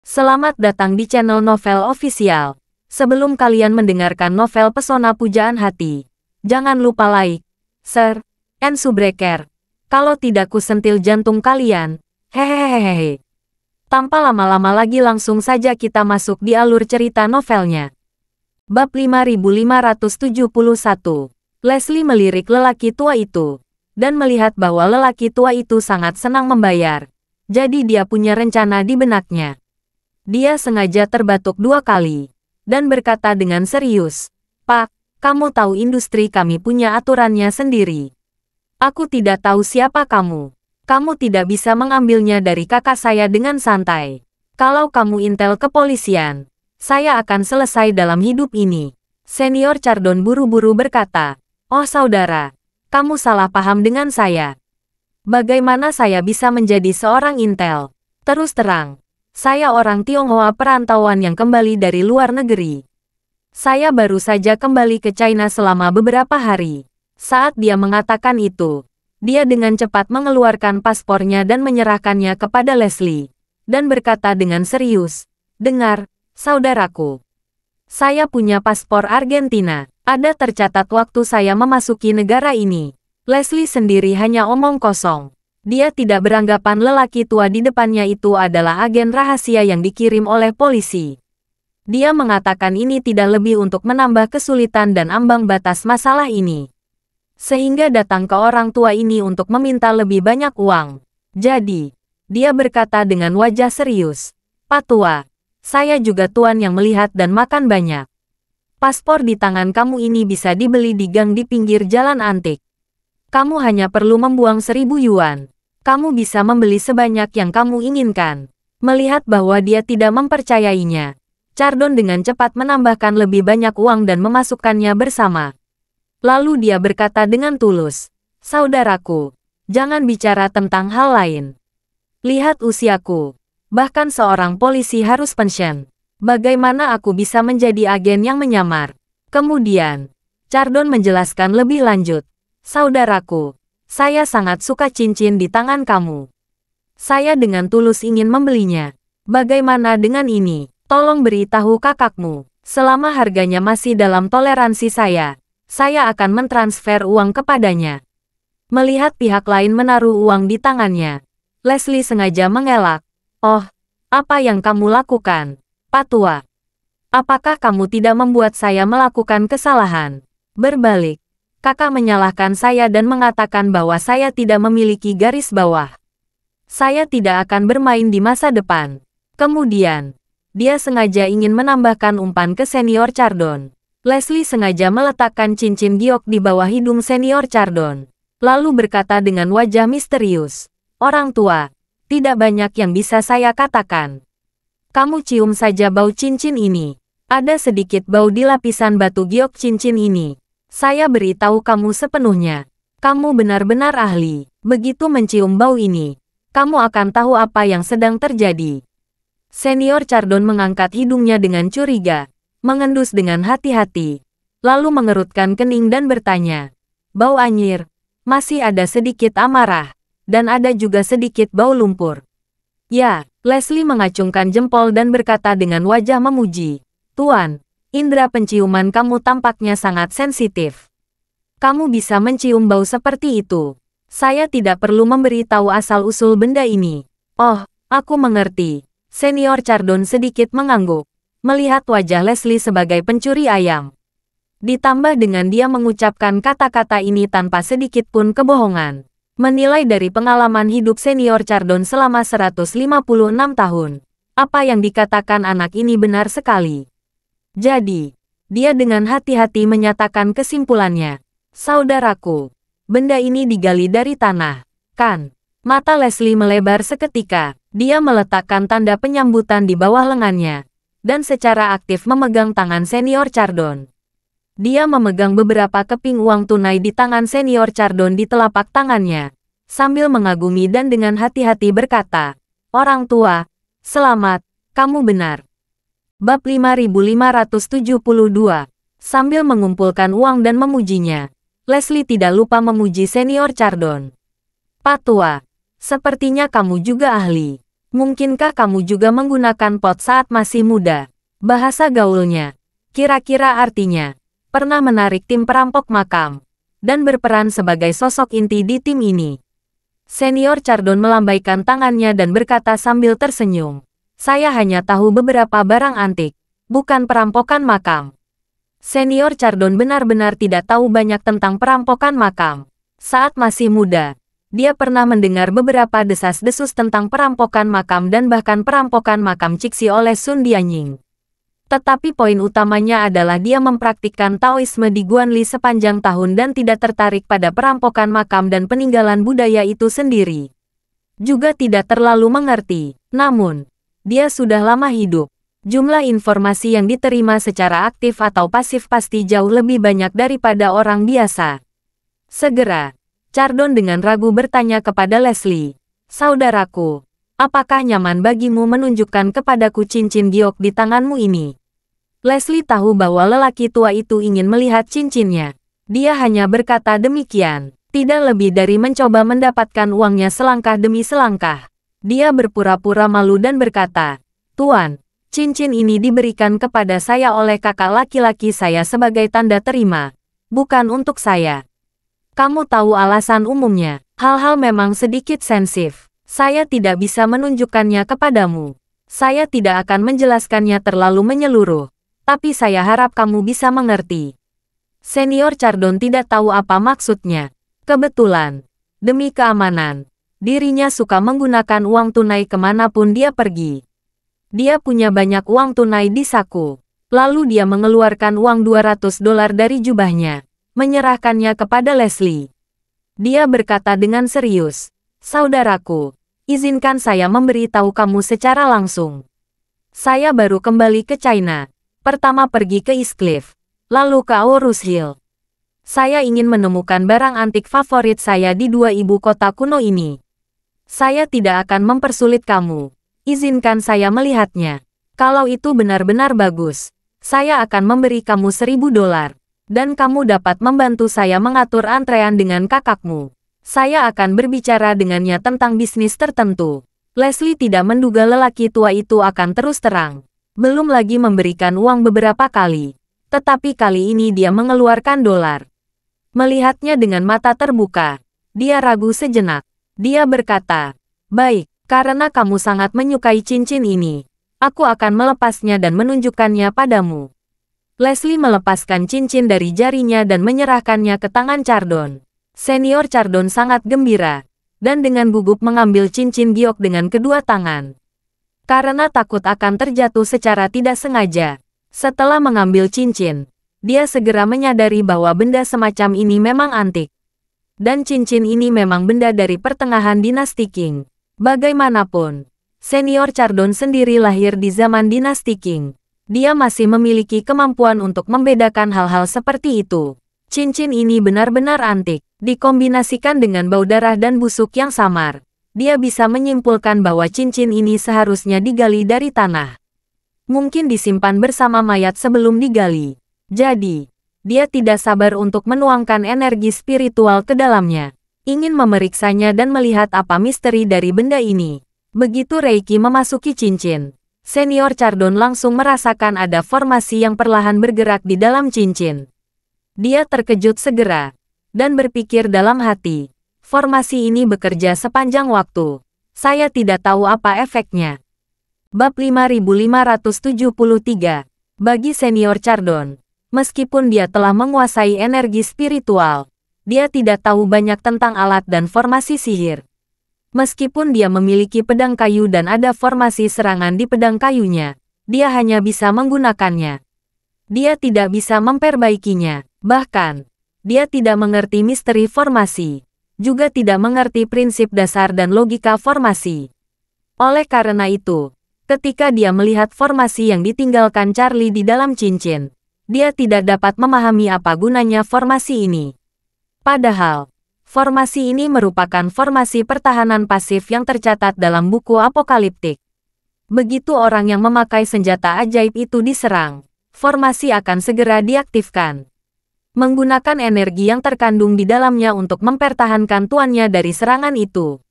Selamat datang di channel Novel Official. Sebelum kalian mendengarkan novel Pesona Pujaan Hati, jangan lupa like, share, and subscribe. Kalau tidak kusentil jantung kalian. Hehehehe. Tanpa lama-lama lagi langsung saja kita masuk di alur cerita novelnya. Bab 5571. Leslie melirik lelaki tua itu, dan melihat bahwa lelaki tua itu sangat senang membayar. Jadi dia punya rencana di benaknya. Dia sengaja terbatuk 2 kali, dan berkata dengan serius, "Pak, kamu tahu industri kami punya aturannya sendiri. Aku tidak tahu siapa kamu. Kamu tidak bisa mengambilnya dari kakak saya dengan santai. Kalau kamu intel kepolisian, saya akan selesai dalam hidup ini." Senior Chardon buru-buru berkata, "Oh saudara, kamu salah paham dengan saya. Bagaimana saya bisa menjadi seorang intel? Terus terang, saya orang Tionghoa perantauan yang kembali dari luar negeri. Saya baru saja kembali ke China selama beberapa hari." Saat dia mengatakan itu, dia dengan cepat mengeluarkan paspornya dan menyerahkannya kepada Leslie, dan berkata dengan serius, "Dengar, saudaraku. Saya punya paspor Argentina. Ada tercatat waktu saya memasuki negara ini." Leslie sendiri hanya omong kosong. Dia tidak beranggapan lelaki tua di depannya itu adalah agen rahasia yang dikirim oleh polisi. Dia mengatakan ini tidak lebih untuk menambah kesulitan dan ambang batas masalah ini, sehingga datang ke orang tua ini untuk meminta lebih banyak uang. Jadi, dia berkata dengan wajah serius, "Pak tua, saya juga tuan yang melihat dan makan banyak. Paspor di tangan kamu ini bisa dibeli di gang di pinggir jalan antik. Kamu hanya perlu membuang 1.000 yuan. Kamu bisa membeli sebanyak yang kamu inginkan." Melihat bahwa dia tidak mempercayainya, Chardon dengan cepat menambahkan lebih banyak uang dan memasukkannya bersama. Lalu dia berkata dengan tulus, "Saudaraku, jangan bicara tentang hal lain. Lihat usiaku. Bahkan seorang polisi harus pensiun. Bagaimana aku bisa menjadi agen yang menyamar?" Kemudian, Chardon menjelaskan lebih lanjut, "Saudaraku, saya sangat suka cincin di tangan kamu. Saya dengan tulus ingin membelinya. Bagaimana dengan ini? Tolong beritahu kakakmu. Selama harganya masih dalam toleransi saya akan mentransfer uang kepadanya." Melihat pihak lain menaruh uang di tangannya, Leslie sengaja mengelak. "Oh, apa yang kamu lakukan, Pak Tua? Apakah kamu tidak membuat saya melakukan kesalahan?" Berbalik, kakak menyalahkan saya dan mengatakan bahwa saya tidak memiliki garis bawah. Saya tidak akan bermain di masa depan. Kemudian, dia sengaja ingin menambahkan umpan ke senior Chardon. Leslie sengaja meletakkan cincin giok di bawah hidung senior Chardon, lalu berkata dengan wajah misterius, "Orang tua, tidak banyak yang bisa saya katakan. Kamu cium saja bau cincin ini. Ada sedikit bau di lapisan batu giok cincin ini. Saya beritahu kamu sepenuhnya. Kamu benar-benar ahli. Begitu mencium bau ini, kamu akan tahu apa yang sedang terjadi." Senior Chardon mengangkat hidungnya dengan curiga, mengendus dengan hati-hati, lalu mengerutkan kening dan bertanya, "Bau anyir, masih ada sedikit amarah, dan ada juga sedikit bau lumpur." "Ya," Leslie mengacungkan jempol dan berkata dengan wajah memuji, "Tuan, indera penciuman kamu tampaknya sangat sensitif. Kamu bisa mencium bau seperti itu. Saya tidak perlu memberitahu asal-usul benda ini." "Oh, aku mengerti." Senior Chardon sedikit mengangguk, melihat wajah Leslie sebagai pencuri ayam. Ditambah dengan dia mengucapkan kata-kata ini tanpa sedikit pun kebohongan. Menilai dari pengalaman hidup senior Chardon selama 156 tahun, apa yang dikatakan anak ini benar sekali. Jadi, dia dengan hati-hati menyatakan kesimpulannya, "Saudaraku, benda ini digali dari tanah, kan?" Mata Leslie melebar seketika. Dia meletakkan tanda penyambutan di bawah lengannya, dan secara aktif memegang tangan senior Chardon. Dia memegang beberapa keping uang tunai di tangan senior Chardon di telapak tangannya, sambil mengagumi dan dengan hati-hati berkata, "Orang tua, selamat, kamu benar." Bab 5572. Sambil mengumpulkan uang dan memujinya, Leslie tidak lupa memuji senior Chardon. "Pak tua, sepertinya kamu juga ahli. Mungkinkah kamu juga menggunakan pot saat masih muda? Bahasa gaulnya. Kira-kira artinya, pernah menarik tim perampok makam, dan berperan sebagai sosok inti di tim ini. Senior Chardon melambaikan tangannya dan berkata sambil tersenyum. Saya hanya tahu beberapa barang antik, bukan perampokan makam. Senior Chardon benar-benar tidak tahu banyak tentang perampokan makam. Saat masih muda, dia pernah mendengar beberapa desas-desus tentang perampokan makam dan bahkan perampokan makam Cixi oleh Sun Dianying. Tetapi poin utamanya adalah dia mempraktikkan Taoisme di Guanli sepanjang tahun dan tidak tertarik pada perampokan makam dan peninggalan budaya itu sendiri. Juga tidak terlalu mengerti. Namun, dia sudah lama hidup. Jumlah informasi yang diterima secara aktif atau pasif pasti jauh lebih banyak daripada orang biasa. Segera, Chardon dengan ragu bertanya kepada Leslie, "Saudaraku, apakah nyaman bagimu menunjukkan kepadaku cincin giok di tanganmu ini?" Leslie tahu bahwa lelaki tua itu ingin melihat cincinnya. Dia hanya berkata demikian, tidak lebih dari mencoba mendapatkan uangnya selangkah demi selangkah. Dia berpura-pura malu dan berkata, "Tuan, cincin ini diberikan kepada saya oleh kakak laki-laki saya sebagai tanda terima, bukan untuk saya. Kamu tahu alasan umumnya, hal-hal memang sedikit sensitif. Saya tidak bisa menunjukkannya kepadamu. Saya tidak akan menjelaskannya terlalu menyeluruh, tapi saya harap kamu bisa mengerti." Senior Chardon tidak tahu apa maksudnya. Kebetulan, demi keamanan, dirinya suka menggunakan uang tunai kemanapun dia pergi. Dia punya banyak uang tunai di saku. Lalu dia mengeluarkan uang $200 dari jubahnya, menyerahkannya kepada Leslie. Dia berkata dengan serius, "Saudaraku, izinkan saya memberitahu kamu secara langsung. Saya baru kembali ke China. Pertama pergi ke East Cliff, lalu ke Aorus Hill. Saya ingin menemukan barang antik favorit saya di dua ibu kota kuno ini. Saya tidak akan mempersulit kamu. Izinkan saya melihatnya. Kalau itu benar-benar bagus, saya akan memberi kamu $1.000. Dan kamu dapat membantu saya mengatur antrean dengan kakakmu. Saya akan berbicara dengannya tentang bisnis tertentu." Leslie tidak menduga lelaki tua itu akan terus terang. Belum lagi memberikan uang beberapa kali. Tetapi kali ini dia mengeluarkan $. Melihatnya dengan mata terbuka, dia ragu sejenak. Dia berkata, "Baik, karena kamu sangat menyukai cincin ini, aku akan melepasnya dan menunjukkannya padamu." Leslie melepaskan cincin dari jarinya dan menyerahkannya ke tangan Chardon. Senior Chardon sangat gembira, dan dengan gugup mengambil cincin giok dengan kedua tangan. Karena takut akan terjatuh secara tidak sengaja, setelah mengambil cincin, dia segera menyadari bahwa benda semacam ini memang antik. Dan cincin ini memang benda dari pertengahan dinasti Qing. Bagaimanapun, Senior Chardon sendiri lahir di zaman dinasti Qing. Dia masih memiliki kemampuan untuk membedakan hal-hal seperti itu. Cincin ini benar-benar antik. Dikombinasikan dengan bau darah dan busuk yang samar, dia bisa menyimpulkan bahwa cincin ini seharusnya digali dari tanah. Mungkin disimpan bersama mayat sebelum digali. Jadi, dia tidak sabar untuk menuangkan energi spiritual ke dalamnya. Ingin memeriksanya dan melihat apa misteri dari benda ini. Begitu Reiki memasuki cincin, Senior Chardon langsung merasakan ada formasi yang perlahan bergerak di dalam cincin. Dia terkejut segera, dan berpikir dalam hati, formasi ini bekerja sepanjang waktu. Saya tidak tahu apa efeknya. Bab 5573. Bagi Senior Chardon, meskipun dia telah menguasai energi spiritual, dia tidak tahu banyak tentang alat dan formasi sihir. Meskipun dia memiliki pedang kayu dan ada formasi serangan di pedang kayunya, dia hanya bisa menggunakannya. Dia tidak bisa memperbaikinya. Bahkan, dia tidak mengerti misteri formasi, juga tidak mengerti prinsip dasar dan logika formasi. Oleh karena itu, ketika dia melihat formasi yang ditinggalkan Charlie di dalam cincin, dia tidak dapat memahami apa gunanya formasi ini. Padahal, formasi ini merupakan formasi pertahanan pasif yang tercatat dalam buku apokaliptik. Begitu orang yang memakai senjata ajaib itu diserang, formasi akan segera diaktifkan. Menggunakan energi yang terkandung di dalamnya untuk mempertahankan tuannya dari serangan itu.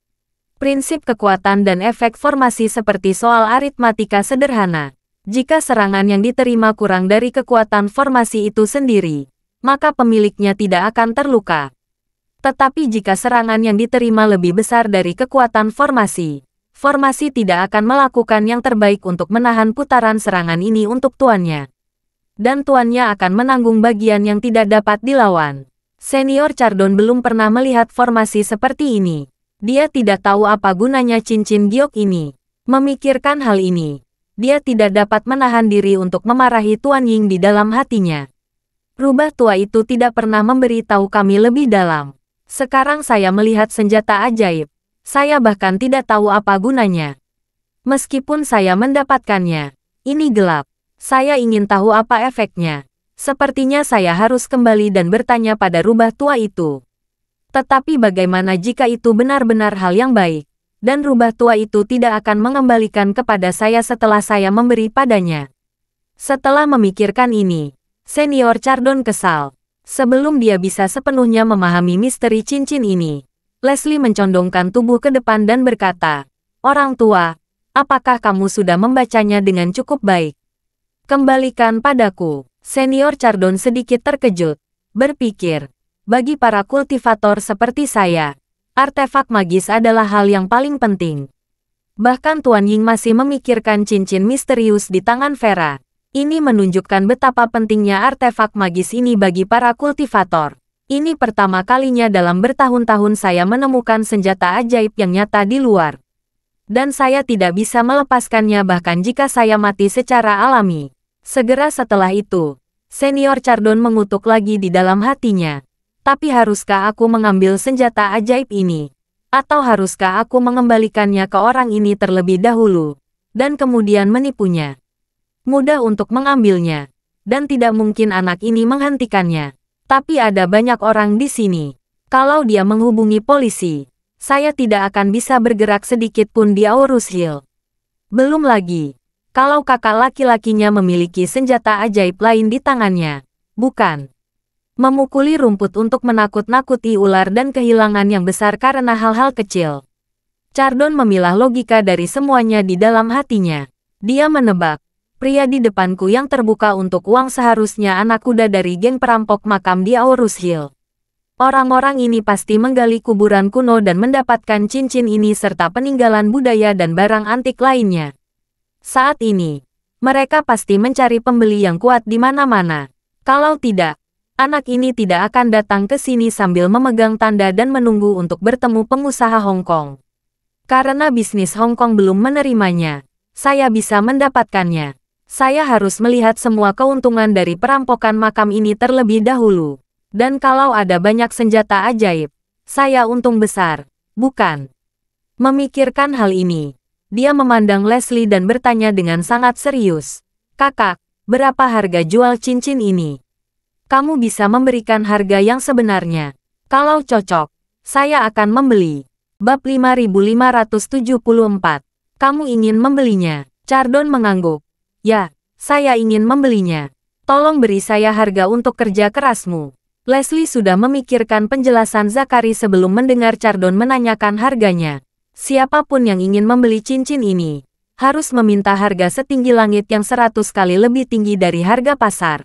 Prinsip kekuatan dan efek formasi seperti soal aritmatika sederhana. Jika serangan yang diterima kurang dari kekuatan formasi itu sendiri, maka pemiliknya tidak akan terluka. Tetapi jika serangan yang diterima lebih besar dari kekuatan formasi, formasi tidak akan melakukan yang terbaik untuk menahan putaran serangan ini untuk tuannya. Dan tuannya akan menanggung bagian yang tidak dapat dilawan. Senior Chardon belum pernah melihat formasi seperti ini. Dia tidak tahu apa gunanya cincin giok ini. Memikirkan hal ini, dia tidak dapat menahan diri untuk memarahi Tuan Ying di dalam hatinya. Rubah tua itu tidak pernah memberitahu kami lebih dalam. Sekarang saya melihat senjata ajaib. Saya bahkan tidak tahu apa gunanya. Meskipun saya mendapatkannya, ini gelap. Saya ingin tahu apa efeknya. Sepertinya saya harus kembali dan bertanya pada rubah tua itu. Tetapi bagaimana jika itu benar-benar hal yang baik, dan rubah tua itu tidak akan mengembalikan kepada saya setelah saya memberi padanya? Setelah memikirkan ini, Senior Chardon kesal. Sebelum dia bisa sepenuhnya memahami misteri cincin ini, Leslie mencondongkan tubuh ke depan dan berkata, "Orang tua, apakah kamu sudah membacanya dengan cukup baik? Kembalikan padaku." Senior Chardon sedikit terkejut, berpikir, bagi para kultivator seperti saya, artefak magis adalah hal yang paling penting. Bahkan Tuan Ying masih memikirkan cincin misterius di tangan Vera. Ini menunjukkan betapa pentingnya artefak magis ini bagi para kultivator. Ini pertama kalinya dalam bertahun-tahun saya menemukan senjata ajaib yang nyata di luar. Dan saya tidak bisa melepaskannya bahkan jika saya mati secara alami. Segera setelah itu, Senior Chardon mengutuk lagi di dalam hatinya. Tapi haruskah aku mengambil senjata ajaib ini? Atau haruskah aku mengembalikannya ke orang ini terlebih dahulu, dan kemudian menipunya? Mudah untuk mengambilnya, dan tidak mungkin anak ini menghentikannya. Tapi ada banyak orang di sini. Kalau dia menghubungi polisi, saya tidak akan bisa bergerak sedikit pun di Aurus Hill. Belum lagi, kalau kakak laki-lakinya memiliki senjata ajaib lain di tangannya, bukan? Memukuli rumput untuk menakut-nakuti ular dan kehilangan yang besar karena hal-hal kecil. Chardon memilah logika dari semuanya di dalam hatinya. Dia menebak, pria di depanku yang terbuka untuk uang seharusnya anak kuda dari geng perampok makam di Aurus Hill. Orang-orang ini pasti menggali kuburan kuno dan mendapatkan cincin ini serta peninggalan budaya dan barang antik lainnya. Saat ini, mereka pasti mencari pembeli yang kuat di mana-mana. Kalau tidak, anak ini tidak akan datang ke sini sambil memegang tanda dan menunggu untuk bertemu pengusaha Hong Kong. Karena bisnis Hong Kong belum menerimanya, saya bisa mendapatkannya. Saya harus melihat semua keuntungan dari perampokan makam ini terlebih dahulu. Dan kalau ada banyak senjata ajaib, saya untung besar, bukan? Memikirkan hal ini, dia memandang Leslie dan bertanya dengan sangat serius. "Kakak, berapa harga jual cincin ini? Kamu bisa memberikan harga yang sebenarnya. Kalau cocok, saya akan membeli." Bab 5574. Kamu ingin membelinya? Chardon mengangguk. "Ya, saya ingin membelinya. Tolong beri saya harga untuk kerja kerasmu." Leslie sudah memikirkan penjelasan Zakari sebelum mendengar Chardon menanyakan harganya. Siapapun yang ingin membeli cincin ini, harus meminta harga setinggi langit yang 100 kali lebih tinggi dari harga pasar.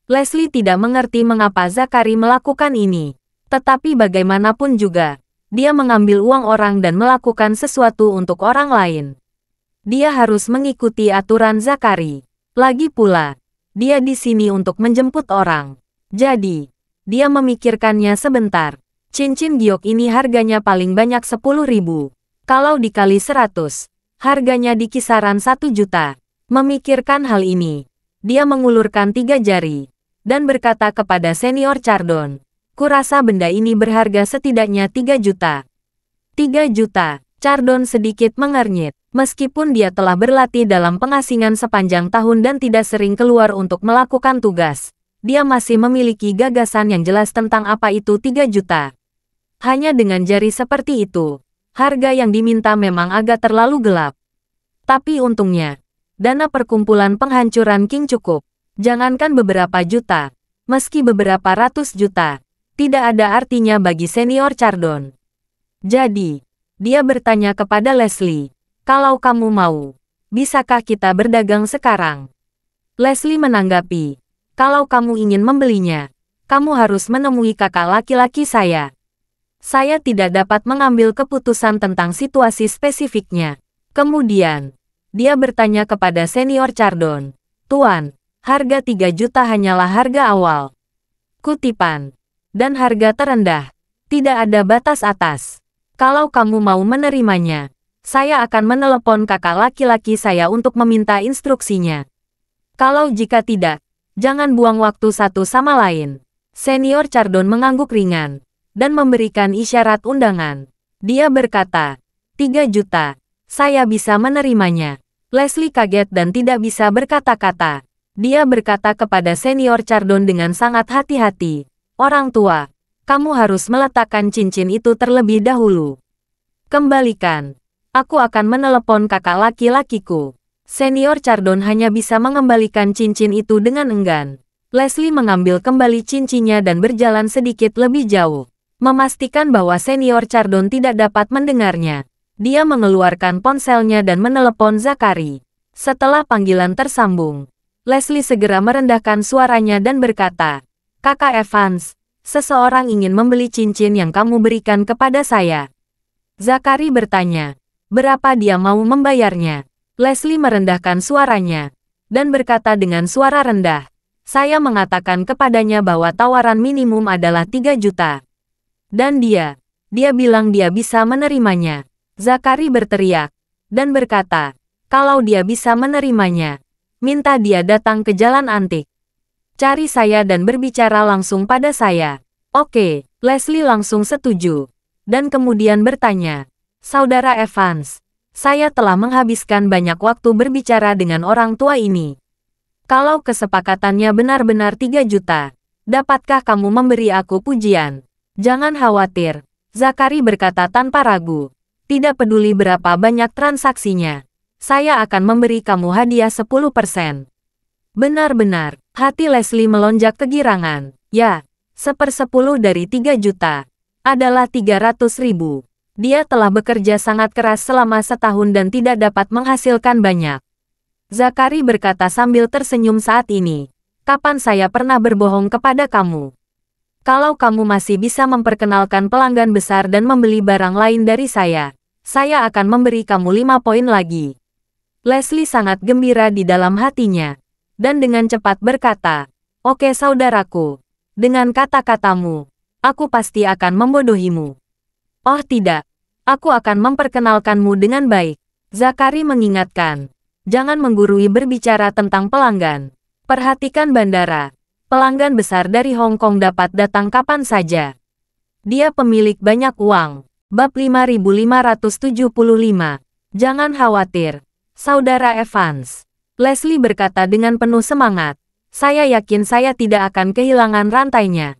Leslie tidak mengerti mengapa Zakari melakukan ini. Tetapi bagaimanapun juga, dia mengambil uang orang dan melakukan sesuatu untuk orang lain. Dia harus mengikuti aturan Zakari. Lagi pula, dia di sini untuk menjemput orang. Jadi, dia memikirkannya sebentar. Cincin giok ini harganya paling banyak 10.000. Kalau dikali 100, harganya di kisaran 1 juta. Memikirkan hal ini, dia mengulurkan 3 jari, dan berkata kepada Senior Chardon, "Kurasa benda ini berharga setidaknya 3 juta. 3 juta, Chardon sedikit mengernyit. Meskipun dia telah berlatih dalam pengasingan sepanjang tahun dan tidak sering keluar untuk melakukan tugas, dia masih memiliki gagasan yang jelas tentang apa itu 3 juta. Hanya dengan jari seperti itu, harga yang diminta memang agak terlalu gelap. Tapi untungnya, dana perkumpulan penghancuran King cukup. Jangankan beberapa juta, meski beberapa ratus juta, tidak ada artinya bagi Senior Chardon. Jadi, Dia bertanya kepada Leslie, "Kalau kamu mau, bisakah kita berdagang sekarang?" Leslie menanggapi, "Kalau kamu ingin membelinya, kamu harus menemui kakak laki-laki saya. Saya tidak dapat mengambil keputusan tentang situasi spesifiknya." Kemudian, dia bertanya kepada senior Chardon, "Tuan, harga 3 juta hanyalah harga awal. Kutipan. Dan harga terendah. Tidak ada batas atas. Kalau kamu mau menerimanya, saya akan menelepon kakak laki-laki saya untuk meminta instruksinya. Kalau jika tidak, jangan buang waktu satu sama lain." Senior Chardon mengangguk ringan dan memberikan isyarat undangan. Dia berkata, 3 juta. Saya bisa menerimanya. Leslie kaget dan tidak bisa berkata-kata. Dia berkata kepada senior Chardon dengan sangat hati-hati, "Orang tua, kamu harus meletakkan cincin itu terlebih dahulu. Kembalikan. Aku akan menelepon kakak laki-lakiku." Senior Chardon hanya bisa mengembalikan cincin itu dengan enggan. Leslie mengambil kembali cincinnya dan berjalan sedikit lebih jauh. Memastikan bahwa senior Chardon tidak dapat mendengarnya. Dia mengeluarkan ponselnya dan menelepon Zachary. Setelah panggilan tersambung, Leslie segera merendahkan suaranya dan berkata, "Kakak Evans, seseorang ingin membeli cincin yang kamu berikan kepada saya." Zachary bertanya, "Berapa dia mau membayarnya?" Leslie merendahkan suaranya dan berkata dengan suara rendah, "Saya mengatakan kepadanya bahwa tawaran minimum adalah 3 juta. Dan dia bilang dia bisa menerimanya." Zachary berteriak dan berkata, "Kalau dia bisa menerimanya, minta dia datang ke Jalan Antik. Cari saya dan berbicara langsung pada saya." "Oke." Leslie langsung setuju dan kemudian bertanya, "Saudara Evans, saya telah menghabiskan banyak waktu berbicara dengan orang tua ini. Kalau kesepakatannya benar-benar 3 juta, dapatkah kamu memberi aku pujian?" "Jangan khawatir," Zachary berkata tanpa ragu. "Tidak peduli berapa banyak transaksinya, saya akan memberi kamu hadiah 10%. "Benar-benar," hati Leslie melonjak kegirangan. "Ya, 1/10 dari 3 juta. Adalah 300.000. Dia telah bekerja sangat keras selama setahun dan tidak dapat menghasilkan banyak." Zachary berkata sambil tersenyum saat ini. "Kapan saya pernah berbohong kepada kamu? Kalau kamu masih bisa memperkenalkan pelanggan besar dan membeli barang lain dari saya akan memberi kamu 5 poin lagi." Leslie sangat gembira di dalam hatinya, dan dengan cepat berkata, "Oke saudaraku, dengan kata-katamu, aku pasti akan membodohimu." "Oh tidak, aku akan memperkenalkanmu dengan baik." Zachary mengingatkan, "Jangan menggurui berbicara tentang pelanggan. Perhatikan bandara. Pelanggan besar dari Hong Kong dapat datang kapan saja. Dia pemilik banyak uang." Bab 5575. "Jangan khawatir, Saudara Evans." Leslie berkata dengan penuh semangat, "Saya yakin saya tidak akan kehilangan rantainya."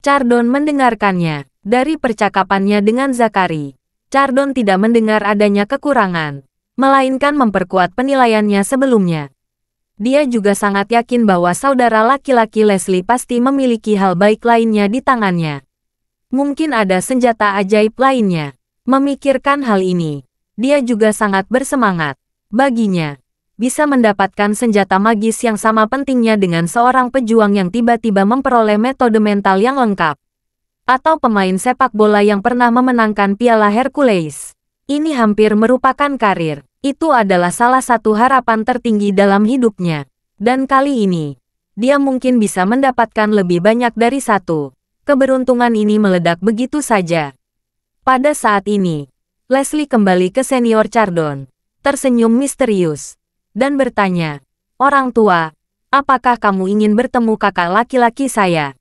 Chardon mendengarkannya. Dari percakapannya dengan Zachary, Chardon tidak mendengar adanya kekurangan, melainkan memperkuat penilaiannya sebelumnya. Dia juga sangat yakin bahwa saudara laki-laki Leslie pasti memiliki hal baik lainnya di tangannya. Mungkin ada senjata ajaib lainnya. Memikirkan hal ini, dia juga sangat bersemangat. Baginya, bisa mendapatkan senjata magis yang sama pentingnya dengan seorang pejuang yang tiba-tiba memperoleh metode mental yang lengkap. Atau pemain sepak bola yang pernah memenangkan Piala Hercules. Ini hampir merupakan karir. Itu adalah salah satu harapan tertinggi dalam hidupnya. Dan kali ini, dia mungkin bisa mendapatkan lebih banyak dari satu. Keberuntungan ini meledak begitu saja. Pada saat ini, Leslie kembali ke senior Chardon, tersenyum misterius, dan bertanya, "Orang tua, apakah kamu ingin bertemu kakak laki-laki saya?"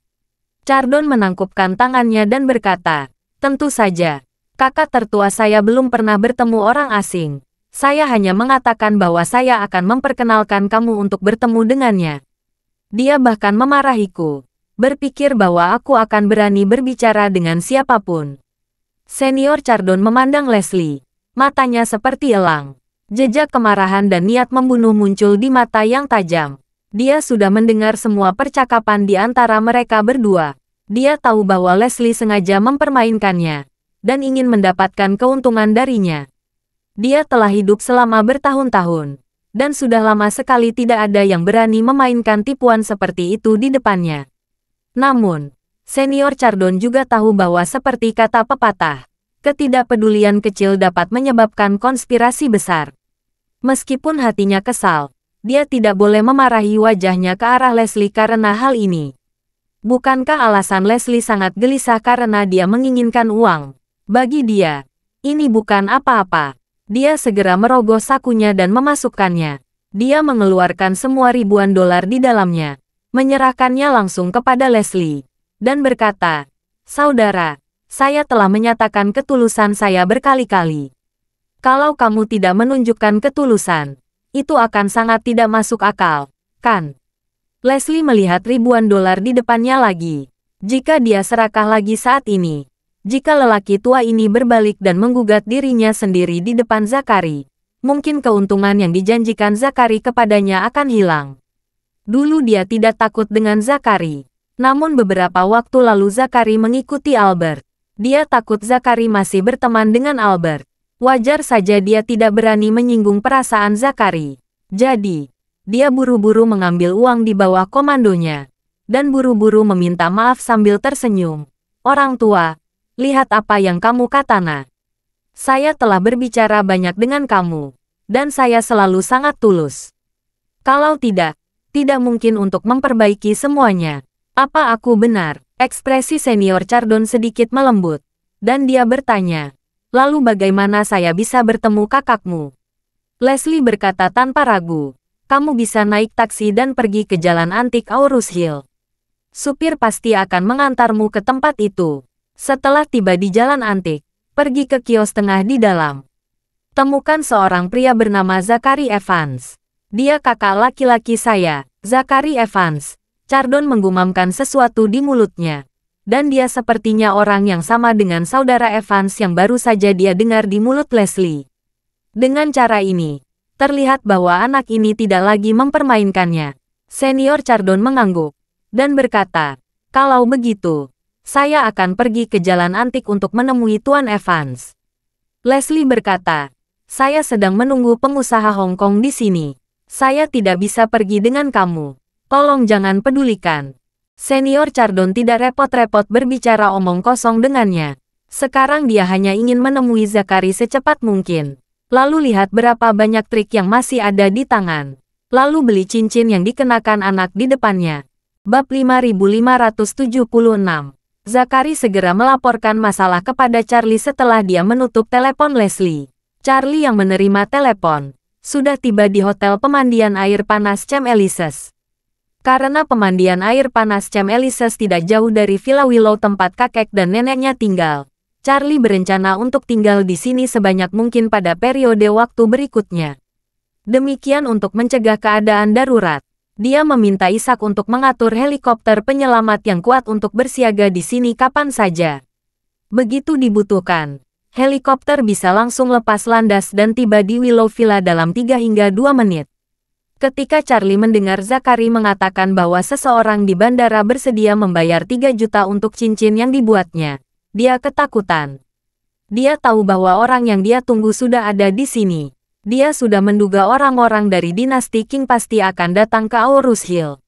Chardon menangkupkan tangannya dan berkata, "Tentu saja. Kakak tertua saya belum pernah bertemu orang asing. Saya hanya mengatakan bahwa saya akan memperkenalkan kamu untuk bertemu dengannya. Dia bahkan memarahiku. Berpikir bahwa aku akan berani berbicara dengan siapapun." Senior Chardon memandang Leslie. Matanya seperti elang. Jejak kemarahan dan niat membunuh muncul di mata yang tajam. Dia sudah mendengar semua percakapan di antara mereka berdua. Dia tahu bahwa Leslie sengaja mempermainkannya. dan ingin mendapatkan keuntungan darinya. Dia telah hidup selama bertahun-tahun, dan sudah lama sekali tidak ada yang berani memainkan tipuan seperti itu di depannya. Namun, Senior Chardon juga tahu bahwa seperti kata pepatah, ketidakpedulian kecil dapat menyebabkan konspirasi besar. Meskipun hatinya kesal, dia tidak boleh memarahi wajahnya ke arah Leslie karena hal ini. Bukankah alasan Leslie sangat gelisah karena dia menginginkan uang? Bagi dia, ini bukan apa-apa. Dia segera merogoh sakunya dan memasukkannya. Dia mengeluarkan semua ribuan dolar di dalamnya, menyerahkannya langsung kepada Leslie, dan berkata, "Saudara, saya telah menyatakan ketulusan saya berkali-kali. Kalau kamu tidak menunjukkan ketulusan, itu akan sangat tidak masuk akal, kan?" Leslie melihat ribuan dolar di depannya lagi. Jika dia serakah lagi saat ini, jika lelaki tua ini berbalik dan menggugat dirinya sendiri di depan Zakari, mungkin keuntungan yang dijanjikan Zakari kepadanya akan hilang. Dulu dia tidak takut dengan Zakari, namun beberapa waktu lalu Zakari mengikuti Albert. Dia takut Zakari masih berteman dengan Albert. Wajar saja dia tidak berani menyinggung perasaan Zakari. Jadi, dia buru-buru mengambil uang di bawah komandonya, dan buru-buru meminta maaf sambil tersenyum. "Orang tua, lihat apa yang kamu kata, Nak. Saya telah berbicara banyak dengan kamu, dan saya selalu sangat tulus. Kalau tidak mungkin untuk memperbaiki semuanya. Apa aku benar?" Ekspresi Senior Chardon sedikit melembut, dan dia bertanya, "Lalu bagaimana saya bisa bertemu kakakmu?" Leslie berkata tanpa ragu, "Kamu bisa naik taksi dan pergi ke jalan antik Aurus Hill. Supir pasti akan mengantarmu ke tempat itu. Setelah tiba di jalan antik, pergi ke kios tengah di dalam. Temukan seorang pria bernama Zakari Evans. Dia kakak laki-laki saya, Zakari Evans." Chardon menggumamkan sesuatu di mulutnya. Dan dia sepertinya orang yang sama dengan saudara Evans yang baru saja dia dengar di mulut Leslie. Dengan cara ini, terlihat bahwa anak ini tidak lagi mempermainkannya. Senior Chardon mengangguk, dan berkata, "Kalau begitu, saya akan pergi ke jalan antik untuk menemui Tuan Evans." Leslie berkata, "Saya sedang menunggu pengusaha Hong Kong di sini. Saya tidak bisa pergi dengan kamu. Tolong jangan pedulikan." Senior Chardon tidak repot-repot berbicara omong kosong dengannya. Sekarang dia hanya ingin menemui Zakari secepat mungkin. Lalu lihat berapa banyak trik yang masih ada di tangan. Lalu beli cincin yang dikenakan anak di depannya. Bab 5576. Zakari segera melaporkan masalah kepada Charlie setelah dia menutup telepon Leslie. Charlie yang menerima telepon sudah tiba di Hotel Pemandian Air Panas Chem Elises. Karena pemandian air panas Chem Elises tidak jauh dari Villa Willow tempat kakek dan neneknya tinggal, Charlie berencana untuk tinggal di sini sebanyak mungkin pada periode waktu berikutnya. Demikian untuk mencegah keadaan darurat. Dia meminta Ishak untuk mengatur helikopter penyelamat yang kuat untuk bersiaga di sini kapan saja. Begitu dibutuhkan, helikopter bisa langsung lepas landas dan tiba di Willow Villa dalam 3 hingga 2 menit. Ketika Charlie mendengar Zakari mengatakan bahwa seseorang di bandara bersedia membayar 3 juta untuk cincin yang dibuatnya, dia ketakutan. Dia tahu bahwa orang yang dia tunggu sudah ada di sini. Dia sudah menduga orang-orang dari dinasti Qing pasti akan datang ke Aurus Hill.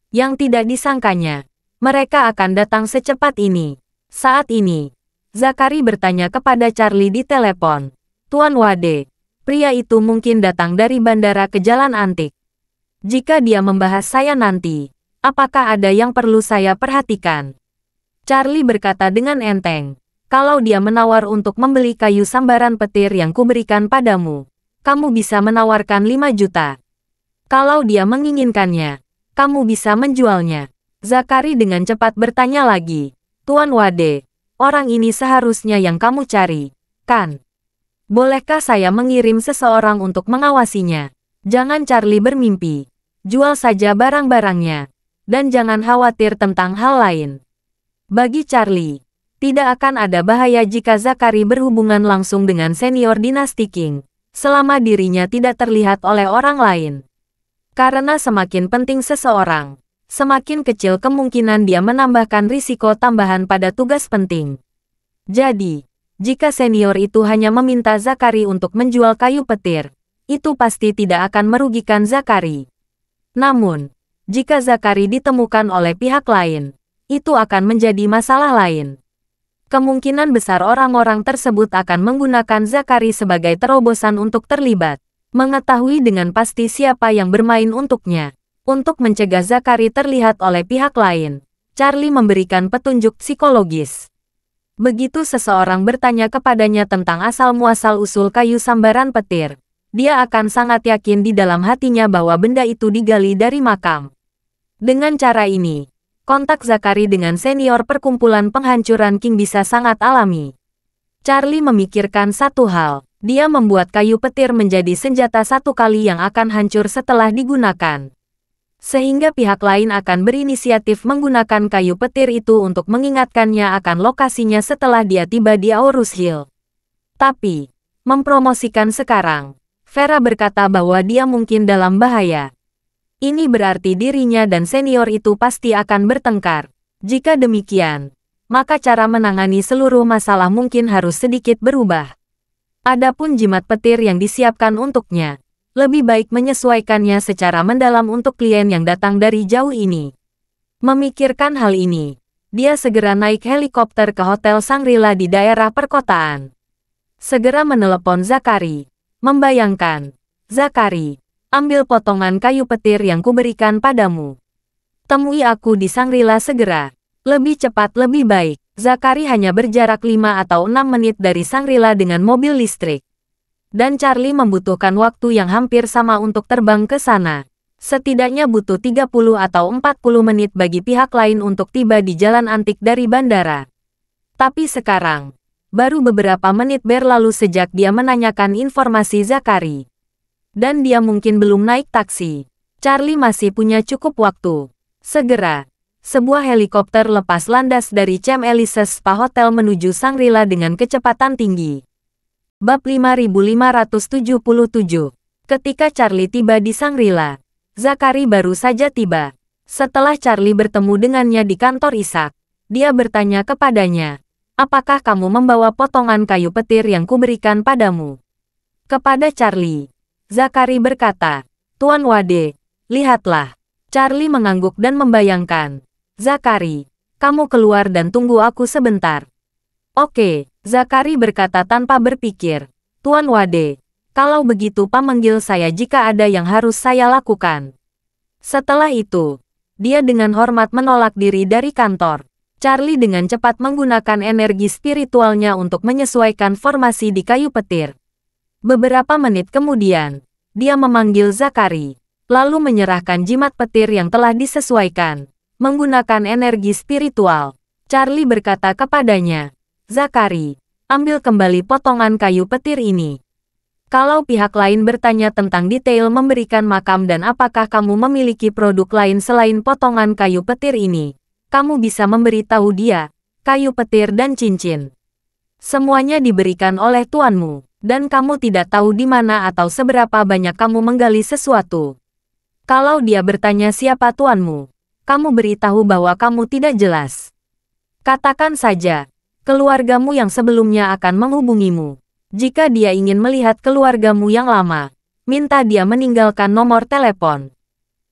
Yang tidak disangkanya, mereka akan datang secepat ini. Saat ini, Zakari bertanya kepada Charlie di telepon, "Tuan Wade, pria itu mungkin datang dari bandara ke Jalan Antik. Jika dia membahas saya nanti, apakah ada yang perlu saya perhatikan?" Charlie berkata dengan enteng, "Kalau dia menawar untuk membeli kayu sambaran petir yang kuberikan padamu, kamu bisa menawarkan 5 juta. Kalau dia menginginkannya, kamu bisa menjualnya." Zakari dengan cepat bertanya lagi, "Tuan Wade, orang ini seharusnya yang kamu cari, kan? Bolehkah saya mengirim seseorang untuk mengawasinya?" Jangan Charlie bermimpi. Jual saja barang-barangnya. Dan jangan khawatir tentang hal lain. Bagi Charlie, tidak akan ada bahaya jika Zakari berhubungan langsung dengan senior dinasti Qing, selama dirinya tidak terlihat oleh orang lain. Karena semakin penting seseorang, semakin kecil kemungkinan dia menambahkan risiko tambahan pada tugas penting. Jadi, Jika senior itu hanya meminta Zakari untuk menjual kayu petir, itu pasti tidak akan merugikan Zakari. Namun, jika Zakari ditemukan oleh pihak lain, itu akan menjadi masalah lain. Kemungkinan besar orang-orang tersebut akan menggunakan Zakari sebagai terobosan untuk terlibat, mengetahui dengan pasti siapa yang bermain untuknya. Untuk mencegah Zakari terlihat oleh pihak lain, Charlie memberikan petunjuk psikologis. Begitu seseorang bertanya kepadanya tentang asal-muasal usul kayu sambaran petir, dia akan sangat yakin di dalam hatinya bahwa benda itu digali dari makam. Dengan cara ini, kontak Zakari dengan senior perkumpulan penghancuran King bisa sangat alami. Charlie memikirkan satu hal, dia membuat kayu petir menjadi senjata satu kali yang akan hancur setelah digunakan. Sehingga pihak lain akan berinisiatif menggunakan kayu petir itu untuk mengingatkannya akan lokasinya setelah dia tiba di Aurus Hill. Tapi, mempromosikan sekarang, Vera berkata bahwa dia mungkin dalam bahaya. Ini berarti dirinya dan senior itu pasti akan bertengkar. Jika demikian, maka cara menangani seluruh masalah mungkin harus sedikit berubah. Adapun jimat petir yang disiapkan untuknya, lebih baik menyesuaikannya secara mendalam untuk klien yang datang dari jauh ini. Memikirkan hal ini, dia segera naik helikopter ke Hotel Shangri-La di daerah perkotaan. Segera menelepon Zakari, membayangkan, Zakari, ambil potongan kayu petir yang kuberikan padamu. Temui aku di Shangri-La segera. Lebih cepat lebih baik. Zakari hanya berjarak 5 atau 6 menit dari Shangri-La dengan mobil listrik. Dan Charlie membutuhkan waktu yang hampir sama untuk terbang ke sana. Setidaknya butuh 30 atau 40 menit bagi pihak lain untuk tiba di jalan antik dari bandara. Tapi sekarang, baru beberapa menit berlalu sejak dia menanyakan informasi Zakari. Dan dia mungkin belum naik taksi. Charlie masih punya cukup waktu. Segera, sebuah helikopter lepas landas dari Camp Elises Spa Hotel menuju Shangri-La dengan kecepatan tinggi. Bab 5577. Ketika Charlie tiba di Shangri-La, Zakari baru saja tiba. Setelah Charlie bertemu dengannya di kantor Ishak, dia bertanya kepadanya, "Apakah kamu membawa potongan kayu petir yang kuberikan padamu?" Kepada Charlie, Zakari berkata, "Tuan Wade, lihatlah." Charlie mengangguk dan membayangkan. "Zakari, kamu keluar dan tunggu aku sebentar." "Oke," Zakari berkata tanpa berpikir. "Tuan Wade, kalau begitu panggil saya jika ada yang harus saya lakukan." Setelah itu, dia dengan hormat menolak diri dari kantor. Charlie dengan cepat menggunakan energi spiritualnya untuk menyesuaikan formasi di kayu petir. Beberapa menit kemudian, dia memanggil Zakari, lalu menyerahkan jimat petir yang telah disesuaikan. Menggunakan energi spiritual, Charlie berkata kepadanya, "Zakari, ambil kembali potongan kayu petir ini. Kalau pihak lain bertanya tentang detail memberikan makam dan apakah kamu memiliki produk lain selain potongan kayu petir ini, kamu bisa memberitahu dia, kayu petir dan cincin. Semuanya diberikan oleh tuanmu. Dan kamu tidak tahu di mana atau seberapa banyak kamu menggali sesuatu. Kalau dia bertanya siapa tuanmu, kamu beritahu bahwa kamu tidak jelas. Katakan saja, keluargamu yang sebelumnya akan menghubungimu. Jika dia ingin melihat keluargamu yang lama, minta dia meninggalkan nomor telepon.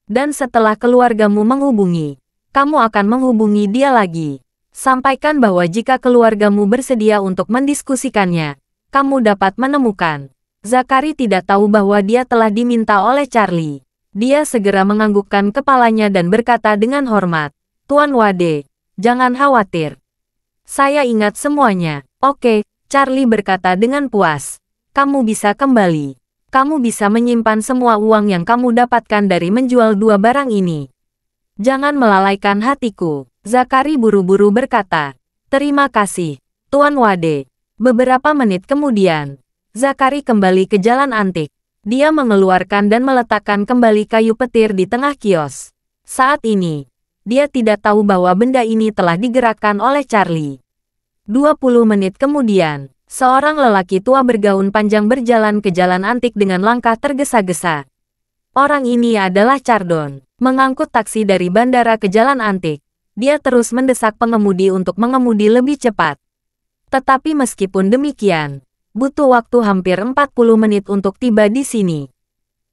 Dan setelah keluargamu menghubungi, kamu akan menghubungi dia lagi. Sampaikan bahwa jika keluargamu bersedia untuk mendiskusikannya, kamu dapat menemukan." Zakari tidak tahu bahwa dia telah diminta oleh Charlie. Dia segera menganggukkan kepalanya dan berkata dengan hormat, "Tuan Wade, jangan khawatir. Saya ingat semuanya." "Oke," Charlie berkata dengan puas. "Kamu bisa kembali. Kamu bisa menyimpan semua uang yang kamu dapatkan dari menjual dua barang ini. Jangan melalaikan hatiku." Zakari buru-buru berkata, "Terima kasih, Tuan Wade." Beberapa menit kemudian, Zakari kembali ke jalan antik. Dia mengeluarkan dan meletakkan kembali kayu petir di tengah kios. Saat ini, dia tidak tahu bahwa benda ini telah digerakkan oleh Charlie. 20 menit kemudian, seorang lelaki tua bergaun panjang berjalan ke jalan antik dengan langkah tergesa-gesa. Orang ini adalah Chardon. Mengangkut taksi dari bandara ke jalan antik, dia terus mendesak pengemudi untuk mengemudi lebih cepat. Tetapi meskipun demikian, butuh waktu hampir 40 menit untuk tiba di sini.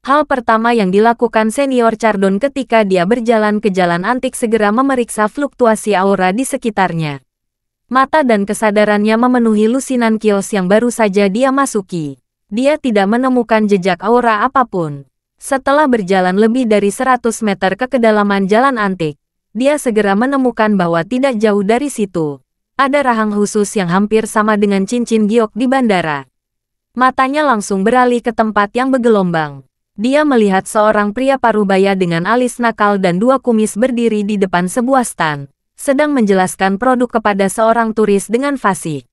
Hal pertama yang dilakukan Senior Chardon ketika dia berjalan ke jalan antik segera memeriksa fluktuasi aura di sekitarnya. Mata dan kesadarannya memenuhi lusinan kios yang baru saja dia masuki. Dia tidak menemukan jejak aura apapun. Setelah berjalan lebih dari 100 meter ke kedalaman jalan antik, dia segera menemukan bahwa tidak jauh dari situ ada rahang khusus yang hampir sama dengan cincin giok di bandara. Matanya langsung beralih ke tempat yang bergelombang. Dia melihat seorang pria parubaya dengan alis nakal dan 2 kumis berdiri di depan sebuah stan, sedang menjelaskan produk kepada seorang turis dengan fasih.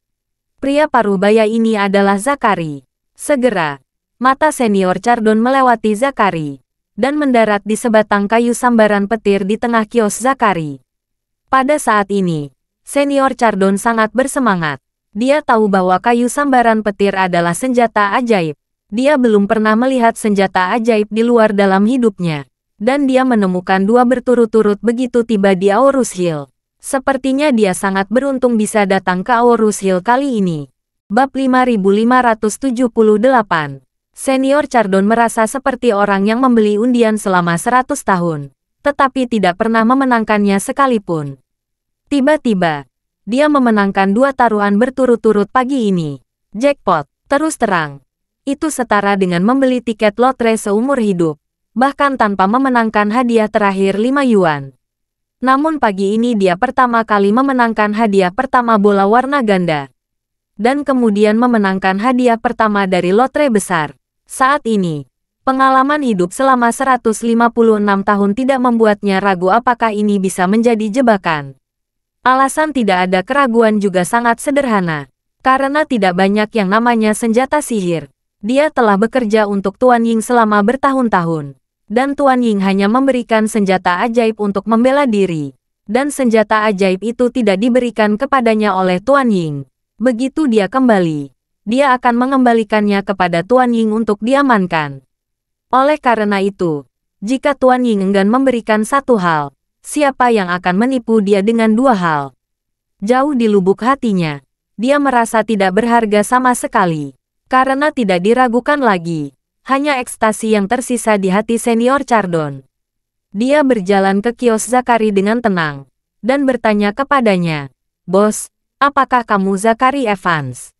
Pria parubaya ini adalah Zakari. Segera, mata Senior Chardon melewati Zakari dan mendarat di sebatang kayu sambaran petir di tengah kios Zakari. Pada saat ini, Senior Chardon sangat bersemangat. Dia tahu bahwa kayu sambaran petir adalah senjata ajaib. Dia belum pernah melihat senjata ajaib di luar dalam hidupnya. Dan dia menemukan 2 berturut-turut begitu tiba di Aorus Hill. Sepertinya dia sangat beruntung bisa datang ke Aorus Hill kali ini. Bab 5578. Senior Chardon merasa seperti orang yang membeli undian selama 100 tahun, tetapi tidak pernah memenangkannya sekalipun. Tiba-tiba, dia memenangkan 2 taruhan berturut-turut pagi ini. Jackpot, terus terang. Itu setara dengan membeli tiket lotre seumur hidup, bahkan tanpa memenangkan hadiah terakhir 5 yuan. Namun pagi ini dia pertama kali memenangkan hadiah pertama bola warna ganda. Dan kemudian memenangkan hadiah pertama dari lotre besar. Saat ini, pengalaman hidup selama 156 tahun tidak membuatnya ragu apakah ini bisa menjadi jebakan. Alasan tidak ada keraguan juga sangat sederhana. Karena tidak banyak yang namanya senjata sihir. Dia telah bekerja untuk Tuan Ying selama bertahun-tahun. Dan Tuan Ying hanya memberikan senjata ajaib untuk membela diri. Dan senjata ajaib itu tidak diberikan kepadanya oleh Tuan Ying. Begitu dia kembali, dia akan mengembalikannya kepada Tuan Ying untuk diamankan. Oleh karena itu, jika Tuan Ying enggan memberikan satu hal, siapa yang akan menipu dia dengan 2 hal? Jauh di lubuk hatinya, dia merasa tidak berharga sama sekali. Karena tidak diragukan lagi, hanya ekstasi yang tersisa di hati Senior Chardon. Dia berjalan ke kios Zakari dengan tenang, dan bertanya kepadanya, "Bos, apakah kamu Zakari Evans?"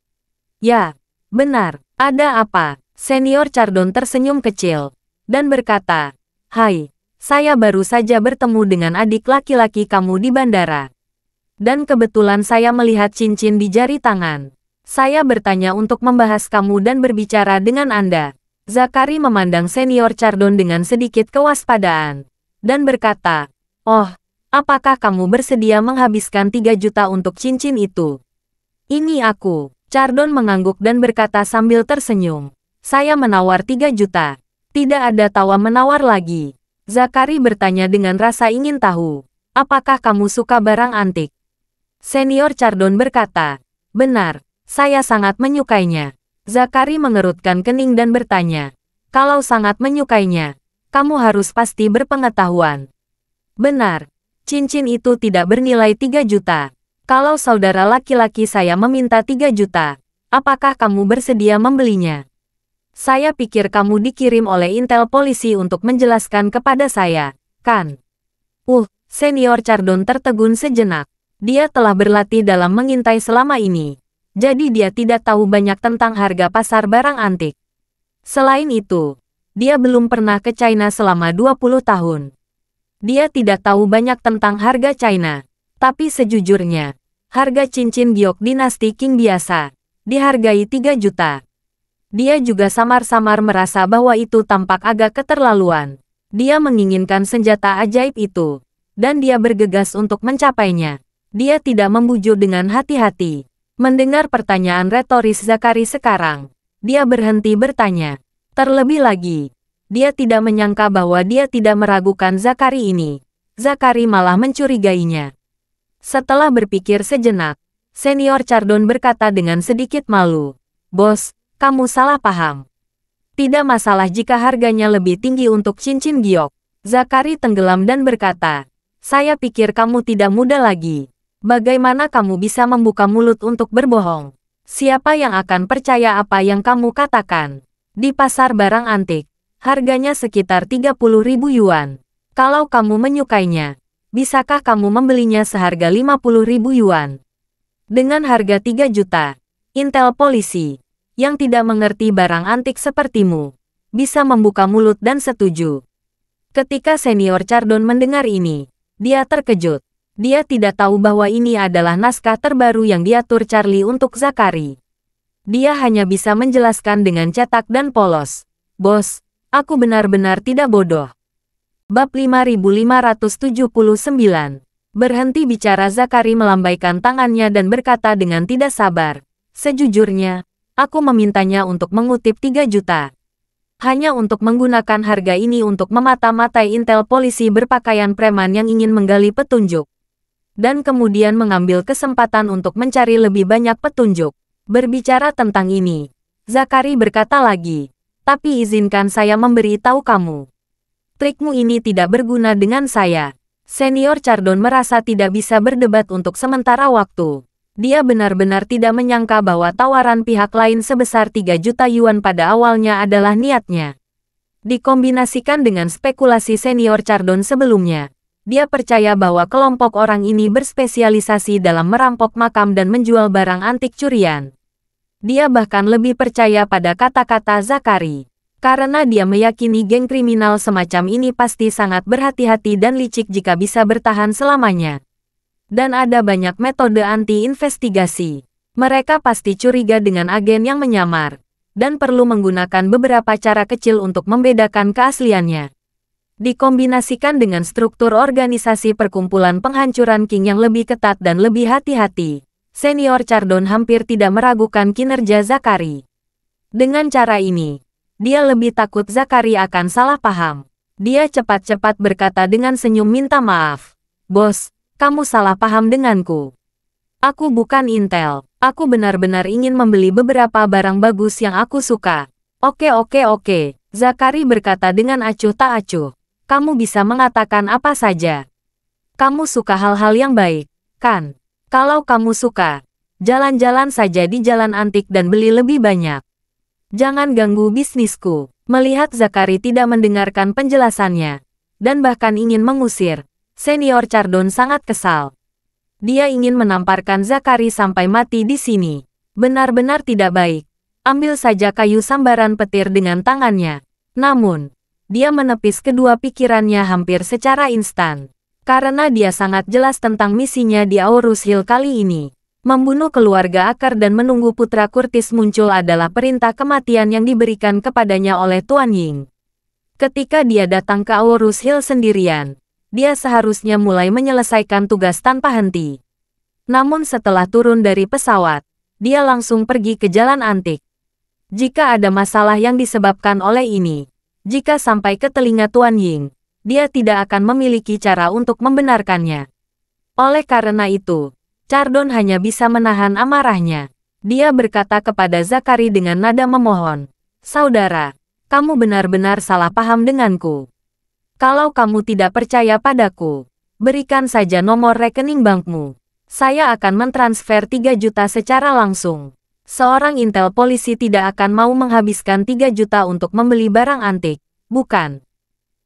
"Ya, benar, ada apa?" Senior Chardon tersenyum kecil, dan berkata, "Hai, saya baru saja bertemu dengan adik laki-laki kamu di bandara. Dan kebetulan saya melihat cincin di jari tangan. Saya bertanya untuk membahas kamu dan berbicara dengan Anda." Zakari memandang Senior Chardon dengan sedikit kewaspadaan, dan berkata, "Oh, apakah kamu bersedia menghabiskan 3 juta untuk cincin itu?" "Ini aku." Chardon mengangguk dan berkata sambil tersenyum, "Saya menawar 3 juta. Tidak ada tawar-menawar lagi." Zakari bertanya dengan rasa ingin tahu, "Apakah kamu suka barang antik?" Senior Chardon berkata, "Benar. Saya sangat menyukainya." Zakari mengerutkan kening dan bertanya, "Kalau sangat menyukainya, kamu harus pasti berpengetahuan." "Benar, cincin itu tidak bernilai 3 juta. Kalau saudara laki-laki saya meminta 3 juta, apakah kamu bersedia membelinya?" "Saya pikir kamu dikirim oleh intel polisi untuk menjelaskan kepada saya, kan?" Senior Chardon tertegun sejenak. Dia telah berlatih dalam mengintai selama ini. Jadi dia tidak tahu banyak tentang harga pasar barang antik. Selain itu, dia belum pernah ke China selama 20 tahun. Dia tidak tahu banyak tentang harga China. Tapi sejujurnya, harga cincin giok dinasti Qing biasa dihargai 3 juta. Dia juga samar-samar merasa bahwa itu tampak agak keterlaluan. Dia menginginkan senjata ajaib itu, dan dia bergegas untuk mencapainya. Dia tidak membujuk dengan hati-hati. Mendengar pertanyaan retoris Zakari sekarang, dia berhenti bertanya. Terlebih lagi, dia tidak menyangka bahwa dia tidak meragukan Zakari ini. Zakari malah mencurigainya. Setelah berpikir sejenak, Senior Chardon berkata dengan sedikit malu, "Bos, kamu salah paham. Tidak masalah jika harganya lebih tinggi untuk cincin giok." Zakari tenggelam dan berkata, "Saya pikir kamu tidak muda lagi." Bagaimana kamu bisa membuka mulut untuk berbohong? Siapa yang akan percaya apa yang kamu katakan? Di pasar barang antik, harganya sekitar 30.000 yuan. Kalau kamu menyukainya, bisakah kamu membelinya seharga 50.000 yuan? Dengan harga 3 juta, intel polisi, yang tidak mengerti barang antik sepertimu, bisa membuka mulut dan setuju. Ketika senior Chardon mendengar ini, dia terkejut. Dia tidak tahu bahwa ini adalah naskah terbaru yang diatur Charlie untuk Zakari. Dia hanya bisa menjelaskan dengan cetak dan polos. Bos, aku benar-benar tidak bodoh. Bab 5579. Berhenti bicara, Zakari melambaikan tangannya dan berkata dengan tidak sabar. Sejujurnya, aku memintanya untuk mengutip 3 juta. Hanya untuk menggunakan harga ini untuk memata-matai intel polisi berpakaian preman yang ingin menggali petunjuk. Dan kemudian mengambil kesempatan untuk mencari lebih banyak petunjuk. Berbicara tentang ini, Zakari berkata lagi, tapi izinkan saya memberi tahu kamu. Trikmu ini tidak berguna dengan saya. Senior Chardon merasa tidak bisa berdebat untuk sementara waktu. Dia benar-benar tidak menyangka bahwa tawaran pihak lain sebesar 3 juta yuan pada awalnya adalah niatnya. Dikombinasikan dengan spekulasi senior Chardon sebelumnya, dia percaya bahwa kelompok orang ini berspesialisasi dalam merampok makam dan menjual barang antik curian. Dia bahkan lebih percaya pada kata-kata Zakari, karena dia meyakini geng kriminal semacam ini pasti sangat berhati-hati dan licik jika bisa bertahan selamanya. Dan ada banyak metode anti-investigasi. Mereka pasti curiga dengan agen yang menyamar, dan perlu menggunakan beberapa cara kecil untuk membedakan keasliannya. Dikombinasikan dengan struktur organisasi perkumpulan penghancuran King yang lebih ketat dan lebih hati-hati, senior Chardon hampir tidak meragukan kinerja Zakari. Dengan cara ini, dia lebih takut Zakari akan salah paham. Dia cepat-cepat berkata dengan senyum minta maaf. Bos, kamu salah paham denganku. Aku bukan intel. Aku benar-benar ingin membeli beberapa barang bagus yang aku suka. Oke. Zakari berkata dengan acuh tak acuh. Kamu bisa mengatakan apa saja. Kamu suka hal-hal yang baik, kan? Kalau kamu suka, jalan-jalan saja di jalan antik dan beli lebih banyak. Jangan ganggu bisnisku. Melihat Zakari tidak mendengarkan penjelasannya, dan bahkan ingin mengusir, senior Chardon sangat kesal. Dia ingin menamparkan Zakari sampai mati di sini. Benar-benar tidak baik. Ambil saja kayu sambaran petir dengan tangannya. Namun, dia menepis kedua pikirannya hampir secara instan. Karena dia sangat jelas tentang misinya di Aurus Hill kali ini. Membunuh keluarga akar dan menunggu putra Curtis muncul adalah perintah kematian yang diberikan kepadanya oleh Tuan Ying. Ketika dia datang ke Aurus Hill sendirian, dia seharusnya mulai menyelesaikan tugas tanpa henti. Namun setelah turun dari pesawat, dia langsung pergi ke jalan antik. Jika ada masalah yang disebabkan oleh ini, jika sampai ke telinga Tuan Ying, dia tidak akan memiliki cara untuk membenarkannya. Oleh karena itu, Chardon hanya bisa menahan amarahnya. Dia berkata kepada Zakari dengan nada memohon, "Saudara, kamu benar-benar salah paham denganku. Kalau kamu tidak percaya padaku, berikan saja nomor rekening bankmu. Saya akan mentransfer 3 juta secara langsung." Seorang intel polisi tidak akan mau menghabiskan 3 juta untuk membeli barang antik, bukan?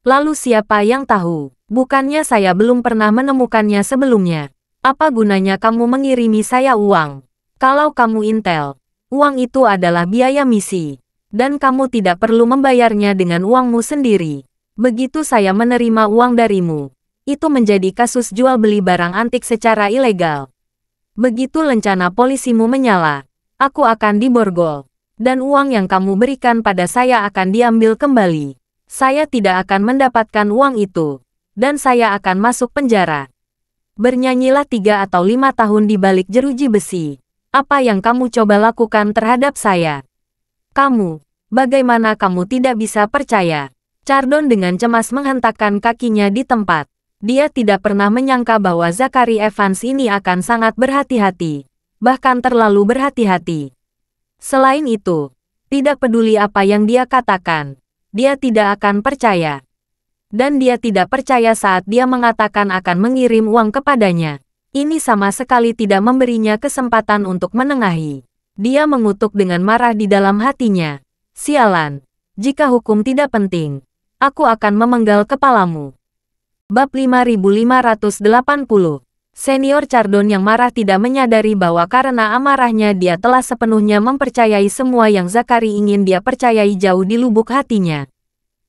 Lalu siapa yang tahu? Bukannya saya belum pernah menemukannya sebelumnya. Apa gunanya kamu mengirimi saya uang? Kalau kamu intel, uang itu adalah biaya misi. Dan kamu tidak perlu membayarnya dengan uangmu sendiri. Begitu saya menerima uang darimu, itu menjadi kasus jual beli barang antik secara ilegal. Begitu lencana polisimu menyala, aku akan diborgol, dan uang yang kamu berikan pada saya akan diambil kembali. Saya tidak akan mendapatkan uang itu, dan saya akan masuk penjara. Bernyanyilah 3 atau 5 tahun di balik jeruji besi. Apa yang kamu coba lakukan terhadap saya? Kamu, bagaimana kamu tidak bisa percaya? Chardon dengan cemas menghentakkan kakinya di tempat. Dia tidak pernah menyangka bahwa Zakari Evans ini akan sangat berhati-hati. Bahkan terlalu berhati-hati. Selain itu, tidak peduli apa yang dia katakan, dia tidak akan percaya. Dan dia tidak percaya saat dia mengatakan akan mengirim uang kepadanya. Ini sama sekali tidak memberinya kesempatan untuk menengahi. Dia mengutuk dengan marah di dalam hatinya. Sialan, jika hukum tidak penting, aku akan memenggal kepalamu. Bab 5580. Senior Chardon yang marah tidak menyadari bahwa karena amarahnya dia telah sepenuhnya mempercayai semua yang Zakari ingin dia percayai jauh di lubuk hatinya.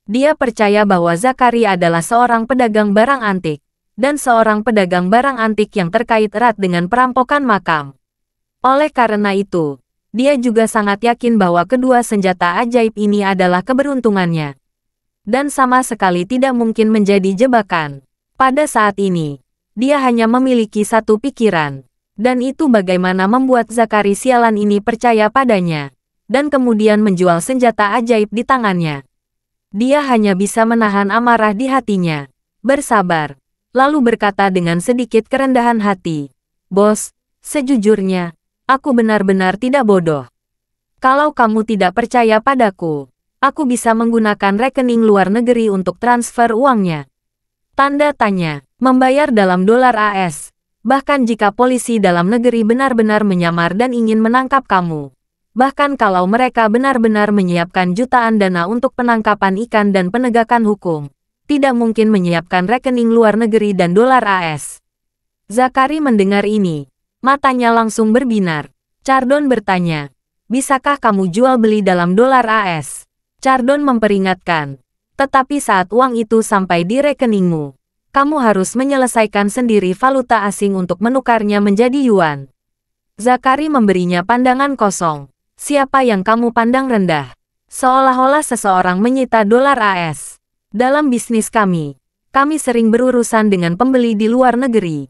Dia percaya bahwa Zakari adalah seorang pedagang barang antik, dan seorang pedagang barang antik yang terkait erat dengan perampokan makam. Oleh karena itu, dia juga sangat yakin bahwa kedua senjata ajaib ini adalah keberuntungannya. Dan sama sekali tidak mungkin menjadi jebakan. Pada saat ini, dia hanya memiliki satu pikiran, dan itu bagaimana membuat Zakari sialan ini percaya padanya, dan kemudian menjual senjata ajaib di tangannya. Dia hanya bisa menahan amarah di hatinya, bersabar, lalu berkata dengan sedikit kerendahan hati, "Bos, sejujurnya, aku benar-benar tidak bodoh. Kalau kamu tidak percaya padaku, aku bisa menggunakan rekening luar negeri untuk transfer uangnya." Tanda tanya, membayar dalam dolar AS, bahkan jika polisi dalam negeri benar-benar menyamar dan ingin menangkap kamu. Bahkan kalau mereka benar-benar menyiapkan jutaan dana untuk penangkapan ikan dan penegakan hukum, tidak mungkin menyiapkan rekening luar negeri dan dolar AS. Zakari mendengar ini, matanya langsung berbinar. Chardon bertanya, "Bisakah kamu jual beli dalam dolar AS?" Chardon memperingatkan, "Tetapi saat uang itu sampai di rekeningmu, kamu harus menyelesaikan sendiri valuta asing untuk menukarnya menjadi yuan." Zakari memberinya pandangan kosong. "Siapa yang kamu pandang rendah?" Seolah-olah seseorang menyita dolar AS. "Dalam bisnis kami sering berurusan dengan pembeli di luar negeri."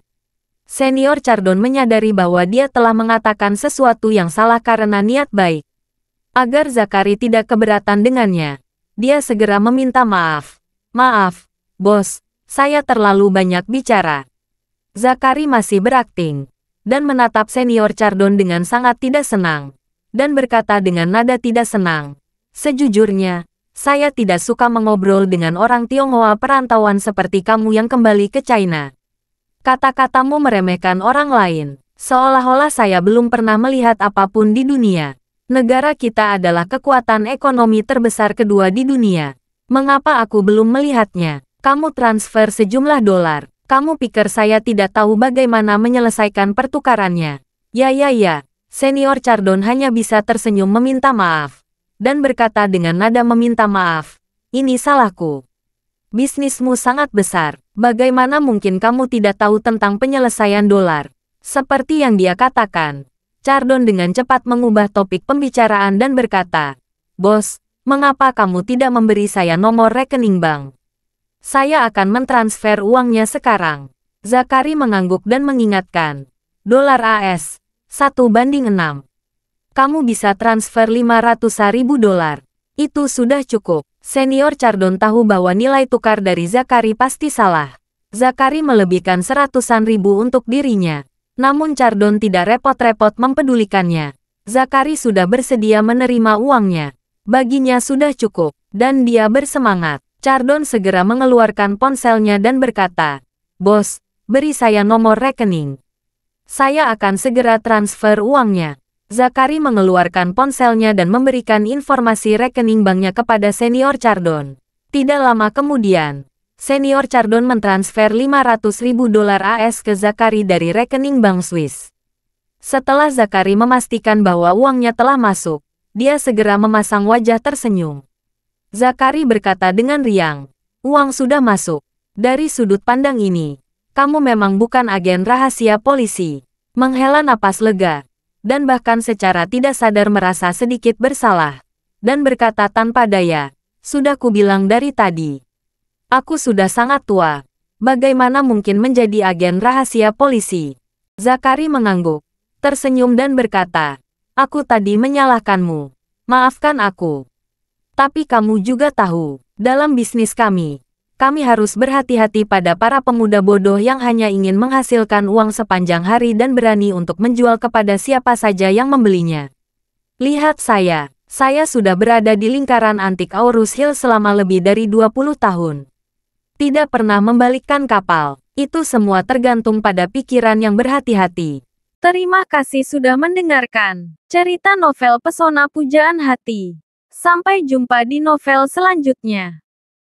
Senior Chardon menyadari bahwa dia telah mengatakan sesuatu yang salah karena niat baik. Agar Zakari tidak keberatan dengannya, dia segera meminta maaf. "Maaf, bos, saya terlalu banyak bicara." Zakari masih berakting, dan menatap Senior Chardon dengan sangat tidak senang, dan berkata dengan nada tidak senang, "Sejujurnya, saya tidak suka mengobrol dengan orang Tionghoa perantauan seperti kamu yang kembali ke China. Kata-katamu meremehkan orang lain, seolah-olah saya belum pernah melihat apapun di dunia. Negara kita adalah kekuatan ekonomi terbesar kedua di dunia. Mengapa aku belum melihatnya? Kamu transfer sejumlah dolar. Kamu pikir saya tidak tahu bagaimana menyelesaikan pertukarannya?" Ya. Senior Chardon hanya bisa tersenyum meminta maaf, dan berkata dengan nada meminta maaf, "Ini salahku. Bisnismu sangat besar. Bagaimana mungkin kamu tidak tahu tentang penyelesaian dolar?" Seperti yang dia katakan, Chardon dengan cepat mengubah topik pembicaraan dan berkata, "Bos, mengapa kamu tidak memberi saya nomor rekening bank? Saya akan mentransfer uangnya sekarang." Zakari mengangguk dan mengingatkan, "Dolar AS, 1:6. Kamu bisa transfer 500.000 dolar. Itu sudah cukup." Senior Chardon tahu bahwa nilai tukar dari Zakari pasti salah. Zakari melebihkan 100.000 untuk dirinya. Namun Chardon tidak repot-repot mempedulikannya. Zakari sudah bersedia menerima uangnya. Baginya sudah cukup, dan dia bersemangat. Chardon segera mengeluarkan ponselnya dan berkata, "Bos, beri saya nomor rekening. Saya akan segera transfer uangnya." Zakari mengeluarkan ponselnya dan memberikan informasi rekening banknya kepada Senior Chardon. Tidak lama kemudian, Senior Chardon mentransfer 500.000 dolar AS ke Zakari dari rekening bank Swiss. Setelah Zakari memastikan bahwa uangnya telah masuk, dia segera memasang wajah tersenyum. Zakari berkata dengan riang, "Uang sudah masuk. Dari sudut pandang ini, kamu memang bukan agen rahasia polisi." Menghela napas lega, dan bahkan secara tidak sadar merasa sedikit bersalah, dan berkata tanpa daya, "Sudah kubilang dari tadi. Aku sudah sangat tua. Bagaimana mungkin menjadi agen rahasia polisi?" Zakari mengangguk, tersenyum dan berkata, "Aku tadi menyalahkanmu. Maafkan aku. Tapi kamu juga tahu, dalam bisnis kami harus berhati-hati pada para pemuda bodoh yang hanya ingin menghasilkan uang sepanjang hari dan berani untuk menjual kepada siapa saja yang membelinya. Lihat saya sudah berada di lingkaran antik Aurus Hill selama lebih dari 20 tahun. Tidak pernah membalikkan kapal. Itu semua tergantung pada pikiran yang berhati-hati. Terima kasih sudah mendengarkan cerita novel Pesona Pujaan Hati. Sampai jumpa di novel selanjutnya.